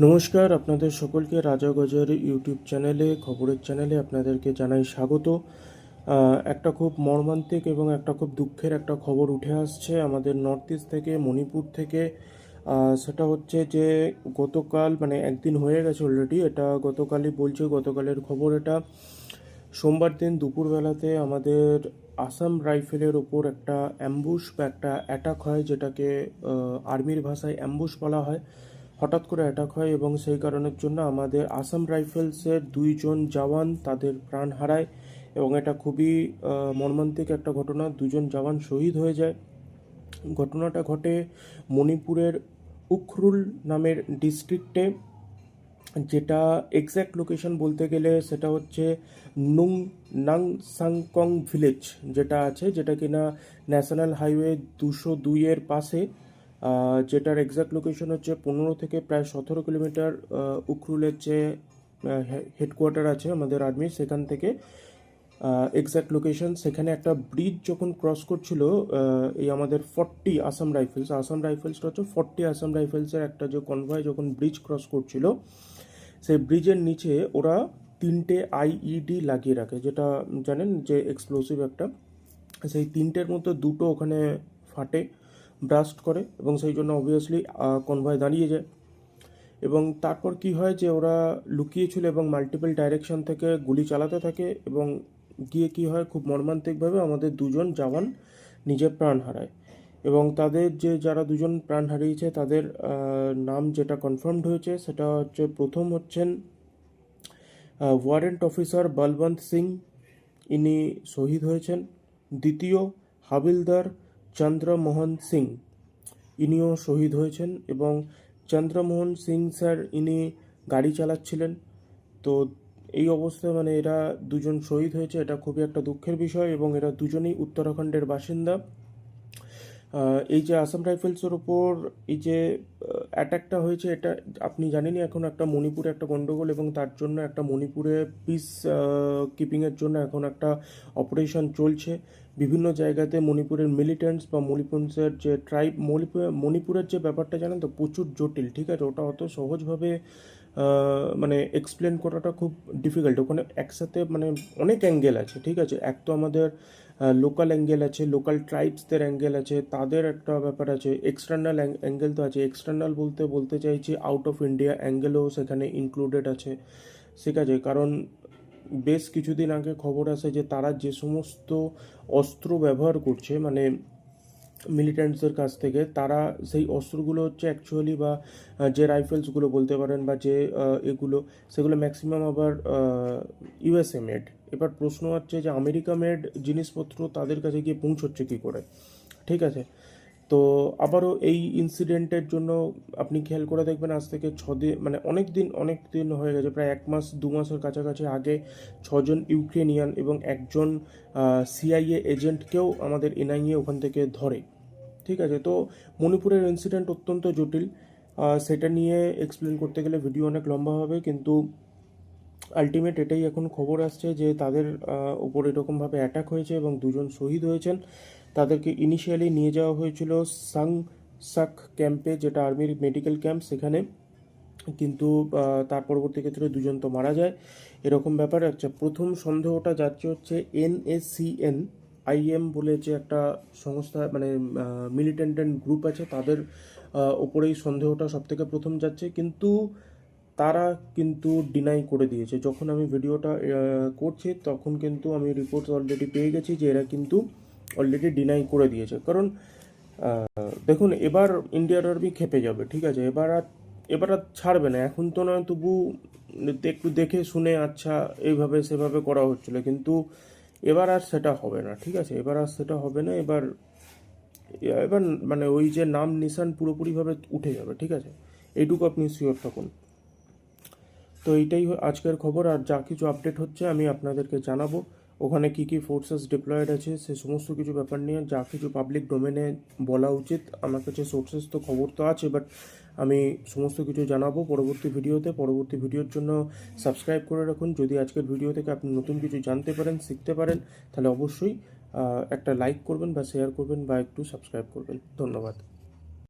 নমস্কার, আপনাদের সকলকে রাজা গজার ইউটিউব চ্যানেলে, খবরের চ্যানেলে আপনাদেরকে জানাই স্বাগত। একটা খুব মর্মান্তিক এবং একটা খুব দুঃখের একটা খবর উঠে আসছে আমাদের নর্থ ইস্ট থেকে, মণিপুর থেকে। সেটা হচ্ছে যে গতকাল, মানে একদিন হয়ে গেছে অলরেডি, এটা গতকালই বলছে, গতকালের খবর এটা। সোমবার দিন দুপুরবেলাতে আমাদের আসাম রাইফেলের ওপর একটা অ্যাম্বুশ বা একটা অ্যাটাক হয়, যেটাকে আর্মির ভাষায় অ্যাম্বুশ বলা হয়। হঠাৎ করে অ্যাটাক হয় এবং সেই কারণের জন্য আমাদের আসাম রাইফেলসের 2জন জওয়ান তাদের প্রাণ হারায় এবং এটা খুবই মর্মান্তিক একটা ঘটনা। 2জন জওয়ান শহীদ হয়ে যায়। ঘটনাটা ঘটে মণিপুরের উখরুল নামের ডিস্ট্রিক্টে, যেটা এক্স্যাক্ট লোকেশন বলতে গেলে সেটা হচ্ছে নুং নাংসাংকং ভিলেজ, যেটা আছে, যেটা কিনা ন্যাশনাল হাইওয়ে 202-এর পাশে। যেটার এক্স্যাক্ট লোকেশন হচ্ছে 15 থেকে প্রায় 17 কিলোমিটার উখরুলের যে হেডকোয়ার্টার আছে আমাদের আর্মির, সেখান থেকে এক্স্যাক্ট লোকেশন। সেখানে একটা ব্রিজ যখন ক্রস করছিল, এই আমাদের 40 আসাম রাইফেলসটা হচ্ছে 40 আসাম রাইফেলসের একটা যে কনভয় যখন ব্রিজ ক্রস করছিল, সেই ব্রিজের নিচে ওরা 3টে আইইডি লাগিয়ে রাখে, যেটা জানেন যে এক্সপ্লোসিভ একটা। সেই 3টের মধ্যে 2টো ওখানে ফাটে, ব্রাস্ট করে, এবং সেই জন্য অবভিয়াসলি কনভয় দাঁড়িয়ে যায়। এবং তারপর কি হয় যে ওরা লুকিয়েছিল এবং মাল্টিপল ডাইরেকশন থেকে গুলি চালাতে থাকে, এবং গিয়ে কি হয়, খুব মর্মান্তিকভাবে আমাদের 2জন জওয়ান নিজের প্রাণ হারায়। এবং তাদের যে যারা 2জন প্রাণ হারিয়েছে তাদের নাম যেটা কনফার্মড হয়েছে সেটা হচ্ছে, প্রথম হচ্ছেন ওয়ারেন্ট অফিসার বলবন্ত সিং, ইনি শহীদ হয়েছেন। দ্বিতীয় হাবিলদার চন্দ্রমোহন সিং, ইনিও শহীদ হয়েছেন। এবং চন্দ্রমোহন সিং স্যার, ইনি গাড়ি চালাচ্ছিলেন। তো এই অবস্থায় মানে এরা 2জন শহীদ হয়েছে, এটা খুবই একটা দুঃখের বিষয়। এবং এরা 2জনই উত্তরাখণ্ডের বাসিন্দা। এই যে আসাম রাইফেলসের ওপর এই যে অ্যাটাকটা হয়েছে, এটা আপনি জানেনই, এখন একটা মণিপুরে একটা গণ্ডগোল, এবং তার জন্য একটা মণিপুরে পিস কিপিংয়ের জন্য এখন একটা অপারেশন চলছে বিভিন্ন জায়গাতে। মণিপুরের মিলিটেন্টস বা মণিপুরের যে ট্রাইব, মণিপুরের যে ব্যাপারটা জানেন তো, প্রচুর জটিল, ঠিক আছে? ওটা অত সহজভাবে মানে এক্সপ্লেন করাটা খুব ডিফিকাল্ট। ওখানে একসাথে মানে অনেক অ্যাঙ্গেল আছে, ঠিক আছে? এক তো আমাদের লোকাল অ্যাঙ্গেল আছে, লোকাল ট্রাইবসদের অ্যাঙ্গেল আছে, তাদের একটা ব্যাপার আছে, এক্সটার্নাল অ্যাঙ্গেল তো আছে। এক্সটার্নাল বলতে চাইছি আউট অফ ইন্ডিয়া অ্যাঙ্গেলও সেখানে ইনক্লুডেড আছে, ঠিক আছে? কারণ বেশ কিছুদিন আগে খবর আসে যে তারা যে সমস্ত অস্ত্র ব্যবহার করছে, মানে মিলিটেন্টসদের কাছ থেকে, তারা সেই অস্ত্রগুলো হচ্ছে অ্যাকচুয়ালি, বা যে রাইফেলসগুলো বলতে পারেন, বা যে এগুলো, সেগুলো ম্যাক্সিমাম আবার ইউএসএ মেড। এবার প্রশ্ন হচ্ছে যে আমেরিকা মেড জিনিসপত্র তাদের কাছে গিয়ে পৌঁছচ্ছে কী করে, ঠিক আছে? তো আবারও এই ইনসিডেন্টের জন্য আপনি খেয়াল করে দেখবেন, আজ থেকে 6 দিন, মানে অনেক দিন হয়ে গেছে, প্রায় 1 মাস 2 মাসের কাছাকাছি আগে 6জন ইউক্রেনিয়ান এবং একজন সিআইএ এজেন্টকেও আমাদের এনআইএ ওখান থেকে ধরে, ঠিক আছে? তো মণিপুরের ইনসিডেন্ট অত্যন্ত জটিল। সেটা নিয়ে এক্সপ্লেন করতে গেলে ভিডিও অনেক লম্বা হবে, কিন্তু আলটিমেট এটাই এখন খবর আসছে যে তাদের উপর এরকমভাবে অ্যাটাক হয়েছে এবং 2জন শহীদ হয়েছেন। তাদেরকে ইনিশিয়ালি নিয়ে যাওয়া হয়েছিল সাক ক্যাম্পে, যেটা আর্মির মেডিকেল ক্যাম্প, সেখানে। কিন্তু তার পরবর্তী ক্ষেত্রে 2জন তো মারা যায়, এরকম ব্যাপার। আচ্ছা, প্রথম সন্দেহটা যাচ্ছে হচ্ছে NACN IM বলে যে একটা সংস্থা, মানে মিলিটেন্ট গ্রুপ আছে, তাদের ওপরেই সন্দেহটা সবথেকে প্রথম যাচ্ছে। কিন্তু তারা কিন্তু ডিনাই করে দিয়েছে। যখন আমি ভিডিওটা করছি তখন কিন্তু আমি রিপোর্ট অলরেডি পেয়ে গেছি যে এরা কিন্তু অলরেডি ডিনাই করে দিয়েছে। কারণ দেখুন, এবার ইন্ডিয়ার আর্মি খেপে যাবে, ঠিক আছে? এবার আর ছাড়বে না। এখন তো নয়, তবু একটু দেখে শুনে আচ্ছা এইভাবে সেভাবে করা হচ্ছিল, কিন্তু এবার আর সেটা হবে না, ঠিক আছে? এবার আর সেটা হবে না। এবার এবার মানে ওই যে নাম নিশান পুরোপুরিভাবে উঠে যাবে, ঠিক আছে? এইটুকু আপনি শিওর থাকুন। তো এইটাই আজকের খবর। আর যা কিছু আপডেট হচ্ছে আমি আপনাদেরকে জানাবো। ওখানে কী কী ফোর্সেস ডিপ্লয়েড আছে সে সমস্ত কিছু ব্যাপার নিয়ে যা কিছু পাবলিক ডোমেনে বলা উচিত, আমার কাছে সোর্সেস তো খবর তো আছে, বাট আমি সমস্ত কিছু জানাবো পরবর্তী ভিডিওতে। পরবর্তী ভিডিওর জন্য সাবস্ক্রাইব করে রাখুন। যদি আজকের ভিডিও থেকে আপনি নতুন কিছু জানতে পারেন, শিখতে পারেন, তাহলে অবশ্যই একটা লাইক করবেন বা শেয়ার করবেন বা একটু সাবস্ক্রাইব করবেন। ধন্যবাদ।